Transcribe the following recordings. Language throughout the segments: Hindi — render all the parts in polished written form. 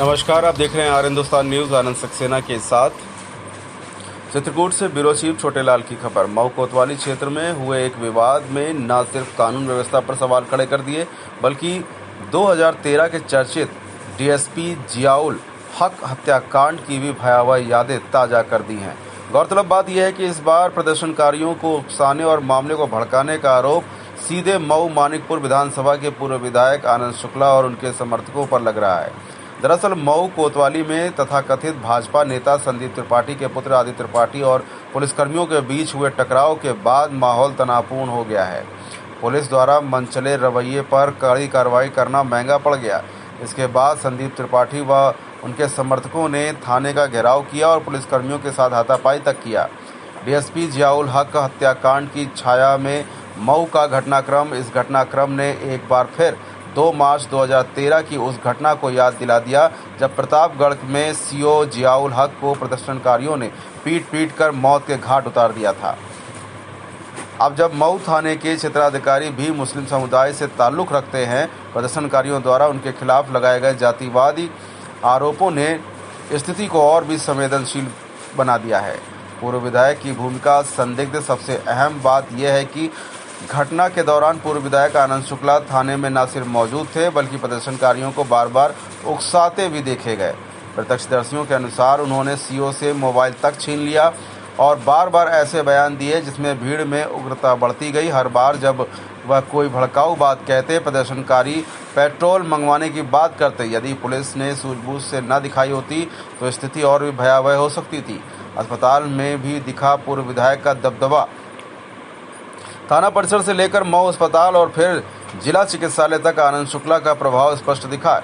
नमस्कार, आप देख रहे हैं आर हिंदुस्तान न्यूज़। आनंद सक्सेना के साथ। चित्रकूट से ब्यूरो चीफ छोटेलाल की खबर। मऊ कोतवाली क्षेत्र में हुए एक विवाद में न सिर्फ कानून व्यवस्था पर सवाल खड़े कर दिए, बल्कि 2013 के चर्चित डीएसपी जियाउल हक हत्याकांड की भी भयावह यादें ताज़ा कर दी हैं। गौरतलब बात यह है कि इस बार प्रदर्शनकारियों को उकसाने और मामले को भड़काने का आरोप सीधे मऊ मानिकपुर विधानसभा के पूर्व विधायक आनंद शुक्ला और उनके समर्थकों पर लग रहा है। दरअसल मऊ कोतवाली में तथाकथित भाजपा नेता संदीप त्रिपाठी के पुत्र आदित्य त्रिपाठी और पुलिसकर्मियों के बीच हुए टकराव के बाद माहौल तनावपूर्ण हो गया है। पुलिस द्वारा मनचले रवैये पर कड़ी कार्रवाई करना महंगा पड़ गया। इसके बाद संदीप त्रिपाठी व उनके समर्थकों ने थाने का घेराव किया और पुलिसकर्मियों के साथ हाथापाई तक किया। डीएसपी जियाउल हक हत्याकांड की छाया में मऊ का घटनाक्रम, इस घटनाक्रम ने एक बार फिर 2 मार्च 2013 की उस घटना को याद दिला दिया, जब प्रतापगढ़ में सीओ जियाउल हक को प्रदर्शनकारियों ने पीट कर मौत के घाट उतार दिया था। अब जब मऊ थाने के क्षेत्राधिकारी भी मुस्लिम समुदाय से ताल्लुक़ रखते हैं, प्रदर्शनकारियों द्वारा उनके खिलाफ लगाए गए जातिवादी आरोपों ने स्थिति को और भी संवेदनशील बना दिया है। पूर्व विधायक की भूमिका संदिग्ध। सबसे अहम बात यह है कि घटना के दौरान पूर्व विधायक आनंद शुक्ला थाने में न सिर्फ मौजूद थे, बल्कि प्रदर्शनकारियों को बार बार उकसाते भी देखे गए। प्रत्यक्षदर्शियों के अनुसार उन्होंने सीओ से मोबाइल तक छीन लिया और बार बार ऐसे बयान दिए जिसमें भीड़ में उग्रता बढ़ती गई। हर बार जब वह कोई भड़काऊ बात कहते, प्रदर्शनकारी पेट्रोल मंगवाने की बात करते। यदि पुलिस ने सूझबूझ से न दिखाई होती तो स्थिति और भी भयावह हो सकती थी। अस्पताल में भी दिखा पूर्व विधायक का दबदबा। थाना परिसर से लेकर मऊ अस्पताल और फिर जिला चिकित्सालय तक आनंद शुक्ला का प्रभाव स्पष्ट दिखा।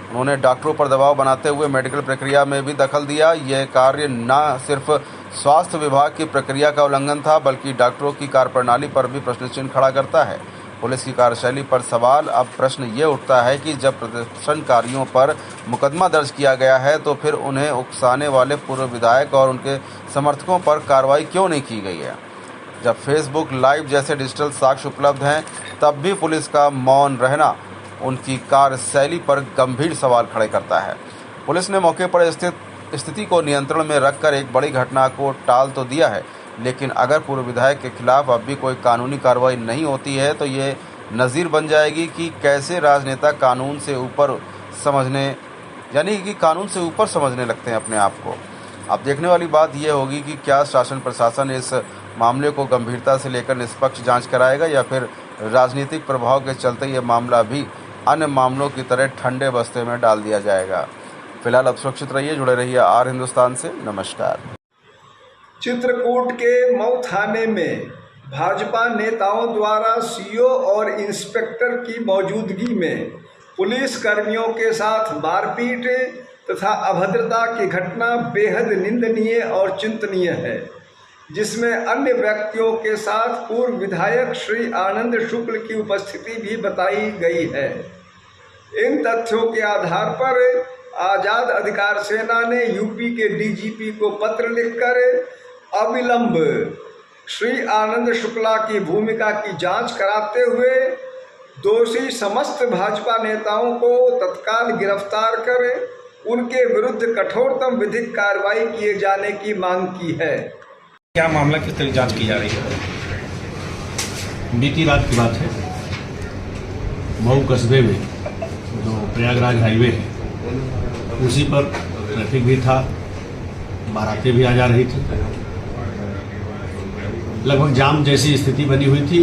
उन्होंने डॉक्टरों पर दबाव बनाते हुए मेडिकल प्रक्रिया में भी दखल दिया। यह कार्य न सिर्फ स्वास्थ्य विभाग की प्रक्रिया का उल्लंघन था, बल्कि डॉक्टरों की कार्यप्रणाली पर भी प्रश्न चिन्ह खड़ा करता है। पुलिस की कार्यशैली पर सवाल। अब प्रश्न ये उठता है कि जब प्रदर्शनकारियों पर मुकदमा दर्ज किया गया है, तो फिर उन्हें उकसाने वाले पूर्व विधायक और उनके समर्थकों पर कार्रवाई क्यों नहीं की गई है? जब फेसबुक लाइव जैसे डिजिटल साक्ष्य उपलब्ध हैं, तब भी पुलिस का मौन रहना उनकी कार्यशैली पर गंभीर सवाल खड़े करता है। पुलिस ने मौके पर स्थिति को नियंत्रण में रखकर एक बड़ी घटना को टाल तो दिया है, लेकिन अगर पूर्व विधायक के खिलाफ अब भी कोई कानूनी कार्रवाई नहीं होती है, तो ये नज़ीर बन जाएगी कि कैसे राजनेता कानून से ऊपर समझने लगते हैं अपने आप को। अब देखने वाली बात यह होगी कि क्या शासन प्रशासन इस मामले को गंभीरता से लेकर निष्पक्ष जांच कराएगा, या फिर राजनीतिक प्रभाव के चलते ये मामला भी अन्य मामलों की तरह ठंडे बस्ते में डाल दिया जाएगा। फिलहाल अब सुरक्षित रहिए, जुड़े रहिए आर हिंदुस्तान से। नमस्कार। चित्रकूट के मऊ थाने में भाजपा नेताओं द्वारा सीओ और इंस्पेक्टर की मौजूदगी में पुलिस कर्मियों के साथ मारपीट तथा अभद्रता की घटना बेहद निंदनीय और चिंतनीय है, जिसमें अन्य व्यक्तियों के साथ पूर्व विधायक श्री आनंद शुक्ल की उपस्थिति भी बताई गई है। इन तथ्यों के आधार पर आज़ाद अधिकार सेना ने यूपी के डीजीपी को पत्र लिखकर अविलंब श्री आनंद शुक्ला की भूमिका की जांच कराते हुए दोषी समस्त भाजपा नेताओं को तत्काल गिरफ्तार कर उनके विरुद्ध कठोरतम विधिक कार्रवाई किए जाने की मांग की है। क्या मामला किस तरह जांच की जा रही है? बीती रात की बात है, मऊ कस्बे में जो प्रयागराज हाईवे है, उसी पर ट्रैफिक भी था, बारातें भी आ जा रही थी। लगभग जाम जैसी स्थिति बनी हुई थी।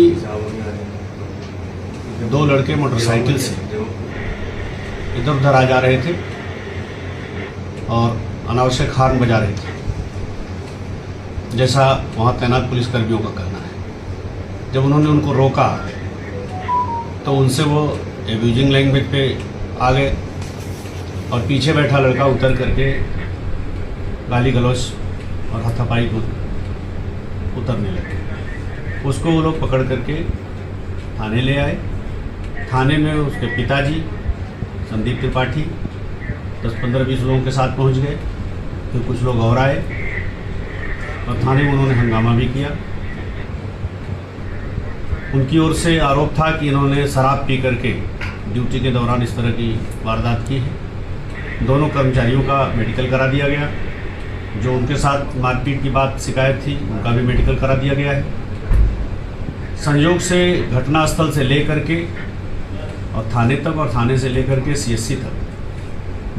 2 लड़के मोटरसाइकिल से इधर उधर आ जा रहे थे और अनावश्यक हॉर्न बजा रहे थे, जैसा वहाँ तैनात पुलिसकर्मियों का कहना है। जब उन्होंने उनको रोका तो उनसे वो एब्यूजिंग लैंग्वेज पे आ गए और पीछे बैठा लड़का उतर करके गाली गलौज और हाथापाई को उतरने लगे। उसको वो लोग पकड़ करके थाने ले आए। थाने में उसके पिताजी संदीप त्रिपाठी 10-15-20 लोगों के साथ पहुंच गए। फिर कुछ लोग और आए और थाने में उन्होंने हंगामा भी किया। उनकी ओर से आरोप था कि इन्होंने शराब पी करके ड्यूटी के दौरान इस तरह की वारदात की है। दोनों कर्मचारियों का मेडिकल करा दिया गया। जो उनके साथ मारपीट की बात शिकायत थी उनका भी मेडिकल करा दिया गया है। संयोग से घटनास्थल से लेकर के और थाने तक और थाने से लेकर के CSC तक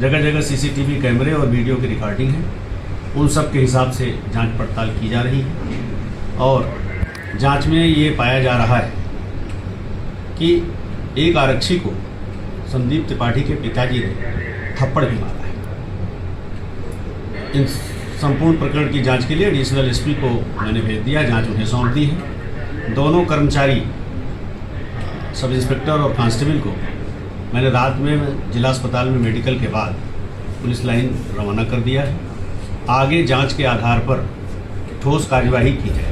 जगह जगह CCTV कैमरे और वीडियो की रिकॉर्डिंग है। उन सब के हिसाब से जांच पड़ताल की जा रही है और जांच में ये पाया जा रहा है कि एक आरक्षी को संदीप त्रिपाठी के पिताजी ने थप्पड़ भी मारा है। इन संपूर्ण प्रकरण की जांच के लिए एडिशनल SP को मैंने भेज दिया, जांच उन्हें सौंप दी है। दोनों कर्मचारी सब इंस्पेक्टर और कांस्टेबल को मैंने रात में जिला अस्पताल में मेडिकल के बाद पुलिस लाइन रवाना कर दिया है। आगे जांच के आधार पर ठोस कार्यवाही की जाए।